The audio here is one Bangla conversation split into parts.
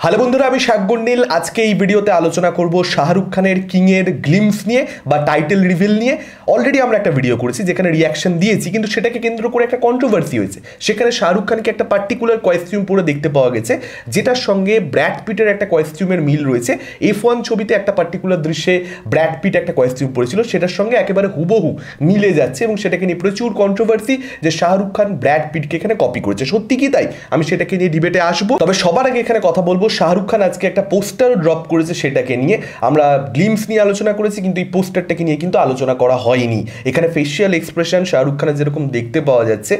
হ্যালো বন্ধুরা, আমি শাকগুন্ডিল। আজকে এই ভিডিওতে আলোচনা করব শাহরুখ খানের কিংয়ের গ্লিমস নিয়ে বা টাইটেল রিভিল নিয়ে। অলরেডি আমরা একটা ভিডিও করেছি যেখানে রিয়াকশন দিয়েছি, কিন্তু সেটাকে কেন্দ্র করে একটা কন্ট্রোভার্সি হয়েছে। সেখানে শাহরুখ খানকে একটা পার্টিকুলার কস্টিউম পরে দেখতে পাওয়া গেছে, যেটার সঙ্গে ব্র্যাড পিটের একটা কস্টিউমের মিল রয়েছে। F1 ছবিতে একটা পার্টিকুলার দৃশ্যে ব্র্যাড পিট একটা কস্টিউম পরেছিল, সেটার সঙ্গে একেবারে হুবহু মিলে যাচ্ছে এবং সেটাকে নিয়ে প্রচুর কন্ট্রোভার্সি যে শাহরুখ খান ব্র্যাড পিটকে এখানে কপি করেছে। সত্যি কি তাই? আমি সেটাকে নিয়ে ডিবেটে আসবো। তবে সবার আগে এখানে কথা বলবো, শাহরুখ খান আজকে একটা পোস্টার ড্রপ করেছে, সেটাকে নিয়ে আমরা গ্লিমস নিয়ে আলোচনা করেছি, কিন্তু এই পোস্টারটাকে নিয়ে কিন্তু আলোচনা করা হয়নি। এখানে ফেসিয়াল এক্সপ্রেশন শাহরুখ খানের যেরকম দেখতে পাওয়া যাচ্ছে,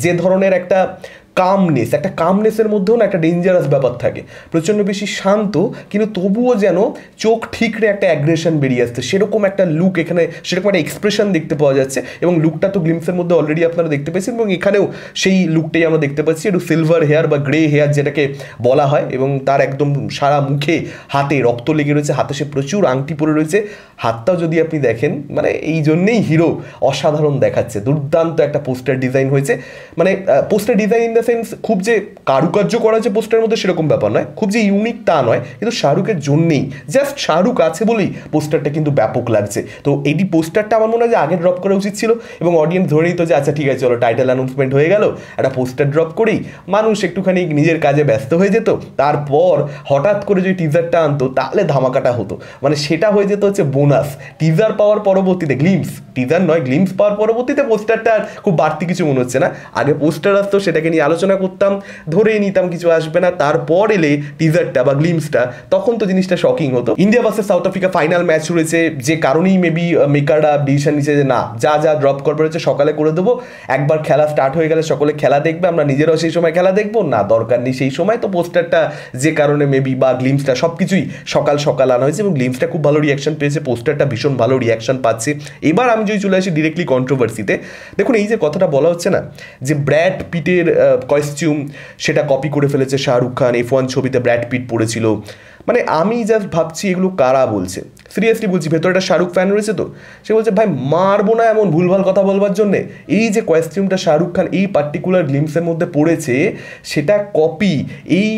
যে ধরনের একটা কামনেসের মধ্যেও না একটা ডেঞ্জারাস ব্যাপার থাকে। প্রচণ্ড বেশি শান্ত, কিন্তু তবুও যেন চোখ ঠিকরে একটা অ্যাগ্রেশন বেরিয়ে আসছে, সেরকম একটা লুক এখানে, সেরকম একটা এক্সপ্রেশন দেখতে পাওয়া যাচ্ছে। এবং লুকটা তো গ্লিমসের মধ্যে অলরেডি আপনারা দেখতে পেয়েছেন, এবং এখানেও সেই লুকটাই আমরা দেখতে পাচ্ছি। একটু সিলভার হেয়ার বা গ্রে হেয়ার যেটাকে বলা হয়, এবং তার একদম সারা মুখে হাতে রক্ত লেগে রয়েছে, হাতে সে প্রচুর আংটি পরে রয়েছে। হাতটাও যদি আপনি দেখেন, মানে এই জন্যেই হিরো অসাধারণ দেখাচ্ছে। দুর্দান্ত একটা পোস্টার ডিজাইন হয়েছে। মানে poster design in the sense খুব যে কারুকার্য করা হচ্ছে পোস্টারের মধ্যে সেরকম ব্যাপার নয়, খুব যে ইউনিক তা নয়, কিন্তু শাহরুখের জন্যেই, জাস্ট শাহরুখ আছে বলেই পোস্টারটা কিন্তু ব্যাপক লাগছে। তো এই পোস্টারটা আমার মনে হয় যে আগে ড্রপ করা উচিত ছিল, এবং অডিয়েন্স ধরে নিত যে আচ্ছা ঠিক আছে, চলো টাইটেল অ্যানাউন্সমেন্ট হয়ে গেল, একটা পোস্টার ড্রপ করেই মানুষ একটুখানি নিজের কাজে ব্যস্ত হয়ে যেত। তারপর হঠাৎ করে যদি টিজারটা আনতো তাহলে ধামাকাটা হতো। মানে সেটা হয়ে যেত হচ্ছে বোনাস। টিজার পাওয়ার পরবর্তীতে টিজার নয় গ্লিমস পাওয়ার পরবর্তীতে পোস্টারটা আর খুব বাড়তি কিছু মনে হচ্ছে না। আগে পোস্টার আসতো, সেটাকে নিয়ে আলোচনা করতাম, ধরেই নিতাম কিছু আসবে না, তারপর এলে টিজারটা বা গ্লিমসটা, তখন তো জিনিসটা শকিং হতো। India versus south Africa final match রয়েছে, যে কারণেই মেবি মেকাররা ডিসিশন নিচ্ছে যে না, যা ড্রপ করবে হচ্ছে সকালে করে দেবো, একবার খেলা স্টার্ট হয়ে গেলে সকলে খেলা দেখবে, আমরা নিজেরাও সেই সময় খেলা দেখবো না, দরকার নেই সেই সময়। তো পোস্টারটা যে কারণে মেবি বা গ্লিমসটা সব কিছুই সকাল সকাল আনা হয়েছে, এবং গ্লিমসটা খুব ভালো রিয়াকশন পেয়েছে, পোস্টারটা ভীষণ ভালো রিয়াকশন পাচ্ছে। এবার আমি যদি চলে আসি ডিরেক্টলি কন্ট্রোভার্সিতে, দেখুন এই যে কথাটা বলা হচ্ছে না, যে ব্র্যাড পিটের কস্টিউম সেটা কপি করে ফেলেছে শাহরুখ খান, F1 ছবিতে ব্র্যাড পিট পড়েছিল। মানে আমি জাস্ট ভাবছি এগুলো কারা বলছে, সিরিয়াসলি বলছি, ভেতরে একটা শাহরুখ ফ্যান রয়েছে, তো সে বলছে ভাই মারবো না এমন ভুলভাল কথা বলবার জন্যে। এই যে কস্টিউমটা শাহরুখ খান এই পার্টিকুলার গ্লিমসের মধ্যে পড়েছে, সেটা কপি। এই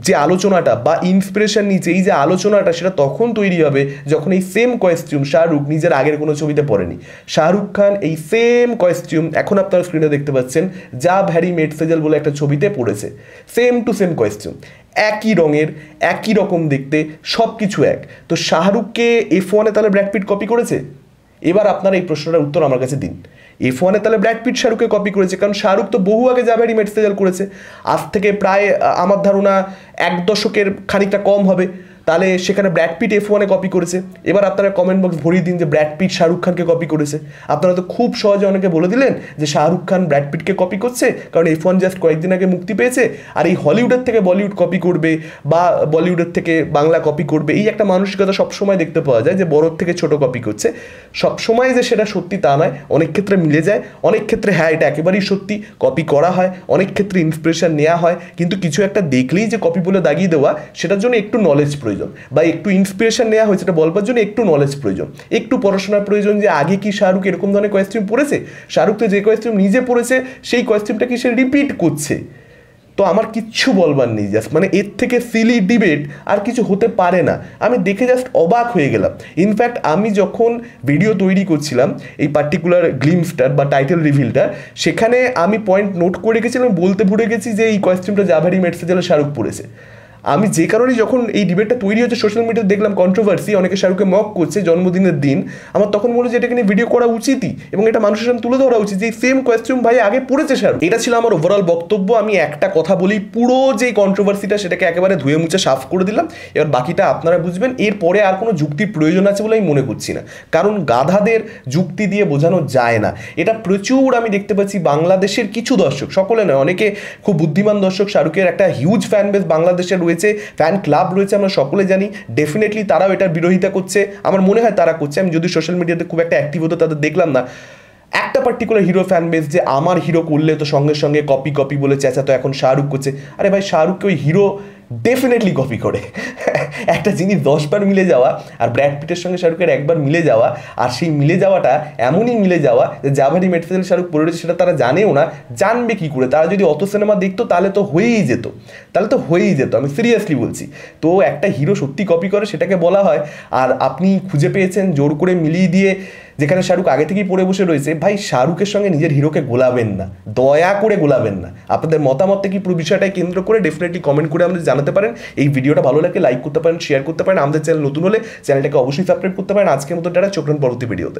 যে আলোচনাটা বা ইন্সপিরেশন নিচ্ছে, এই যে আলোচনাটা, সেটা তখন তৈরি হবে যখন এই সেম কস্টিউম শাহরুখ নিজের আগের কোনো ছবিতে পরেনি। শাহরুখ খান এই সেম কস্টিউম এখন আপনারা স্ক্রিনে দেখতে পাচ্ছেন, যা ভ্যারি মেড সেজেল বলে একটা ছবিতে পড়েছে, সেম টু সেম কস্টিউম, একই রঙের, একই রকম দেখতে, সব কিছু এক। তো শাহরুখকে F1 তাহলে ব্র্যাড পিট কপি করেছে? এবার আপনারা এই প্রশ্নটার উত্তর আমার কাছে দিন। F1 তাহলে ব্র্যাড পিট শাহরুখকে কপি করেছে, কারণ শাহরুখ তো বহু আগে যা ভ্যারি মেড সেজেল করেছে, আজ থেকে প্রায় আমার ধারণা 1 দশকের খানিকটা কম হবে। তাহলে সেখানে ব্র্যাড পিট F1 কপি করেছে। এবার আপনারা কমেন্ট বক্স ভরিয়ে দিন যে ব্র্যাড পিট শাহরুখ খানকে কপি করেছে। আপনারা তো খুব সহজে অনেকে বলে দিলেন যে শাহরুখ খান ব্র্যাড পিটকে কপি করছে, কারণ F1 জাস্ট কয়েকদিন আগে মুক্তি পেয়েছে, আর এই হলিউডের থেকে বলিউড কপি করবে বা বলিউডের থেকে বাংলা কপি করবে, এই একটা মানসিকতা সবসময় দেখতে পাওয়া যায়, যে বড়োর থেকে ছোট কপি করছে। সবসময় যে সেটা সত্যি তা নয়, অনেক ক্ষেত্রে মিলে যায়, অনেক ক্ষেত্রে হ্যাঁ এটা একেবারেই সত্যি, কপি করা হয়, অনেক ক্ষেত্রে ইন্সপিরেশন নেওয়া হয়, কিন্তু কিছু একটা দেখলেই যে কপি বলে দাগিয়ে দেওয়া, সেটার জন্য একটু নলেজ প্রয়োজন, বা একটু ইন্সপিরেশন নেওয়া হয়েছে এটা বলবার জন্য একটু নলেজ প্রয়োজন, একটু পড়াশোনার প্রয়োজন। যে আগে কি শাহরুখ এরকম ধরনের কস্টিউম পরেছে? শাহরুখ তো যে কস্টিউম নিজে পরেছে সেই কস্টিউমটা কি সে রিপিট করছে? তো আমার কিচ্ছু বলবার নেই, জাস্ট মানে এর থেকে সিলি ডিবেট আর কিছু হতে পারে না। আমি দেখে জাস্ট অবাক হয়ে গেলাম। ইনফ্যাক্ট আমি যখন ভিডিও তৈরি করছিলাম এই পার্টিকুলার গ্লিমসটার বা টাইটেল রিভিলটার, সেখানে আমি পয়েন্ট নোট করে রেখেছিলাম, বলতে ভুলে গেছি যে এই কস্টিউমটা যা ভ্যারি মেড সেজেল শাহরুখ পরেছে। আমি যে কারণে যখন এই ডিবেটটা তৈরি হচ্ছে সোশ্যাল মিডিয়াতে দেখলাম কন্ট্রোভার্সি, অনেকে শাহরুখকে মক করছে জন্মদিনের দিন, আমার তখন মনে হচ্ছে এটাকে নিয়ে ভিডিও করা উচিতই, এবং এটা মানুষের সামনে তুলে ধরা উচিত যে সেম কস্টিউম ভাই আগে পড়েছে শাহরুখ। এটা ছিল আমার ওভারঅল বক্তব্য। আমি একটা কথা বলি, পুরো যে কন্ট্রোভার্সিটা সেটাকে একেবারে ধুয়ে মুছে সাফ করে দিলাম। এবার বাকিটা আপনারা বুঝবেন। এরপরে আর কোনো যুক্তির প্রয়োজন আছে বলে আমি মনে করছি না, কারণ গাধাদের যুক্তি দিয়ে বোঝানো যায় না। এটা প্রচুর আমি দেখতে পাচ্ছি বাংলাদেশের কিছু দর্শক, সকলে নয়, অনেকে খুব বুদ্ধিমান দর্শক, শাহরুখের একটা হিউজ ফ্যান বেস বাংলাদেশের রয়েছে, ফ্যান ক্লাব রয়েছে, আমরা সকলে জানি। ডেফিনেটলি তারাও এটার বিরোধিতা করছে, আমার মনে হয় তারা করছে। আমি যদি সোশ্যাল মিডিয়াতে খুব একটা অ্যাক্টিভ হতো তাদের দেখলাম না। একটা পার্টিকুলার হিরো ফ্যান বেস যে আমার হিরো করলে তো সঙ্গে সঙ্গে কপি বলে চেঁচা, তো এখন শাহরুখ করছে। আরে ভাই শাহরুখকে ওই হিরো ডেফিনেটলি কপি করে। একটা জিনিস 10 বার মিলে যাওয়া আর ব্র্যাড পিটের সঙ্গে শাহরুখের একবার মিলে যাওয়া, আর সেই মিলে যাওয়াটা এমনই মিলে যাওয়া যে জাভারি মেটফেল শাহরুখ পড়ে রয়েছে সেটা তারা জানেও না। জানবে কি করে? তারা যদি অত সিনেমা দেখতো তাহলে তো হয়েই যেত, আমি সিরিয়াসলি বলছি। তো একটা হিরো সত্যি কপি করে সেটাকে বলা হয়, আর আপনি খুঁজে পেয়েছেন জোর করে মিলিয়ে দিয়ে যেখানে শাহরুখ আগে থেকেই পড়ে বসে রয়েছে। ভাই, শাহরুখের সঙ্গে নিজের হিরোকে গোলাবেন না, দয়া করে গোলাবেন না। আপনাদের মতামতটা কি পুরো বিষয়টাকে কেন্দ্র করে ডেফিনেটলি কমেন্ট করে আমাদের জানাতে পারেন। এই ভিডিওটা ভালো লাগলে লাইক করতে পারেন, শেয়ার করতে পারেন। আমাদের চ্যানেল নতুন হলে চ্যানেলটাকে অবশ্যই সাবস্ক্রাইব করতে পারেন। আজকের মতো টাটা, চোখ রাখুন পরবর্তী ভিডিওতে।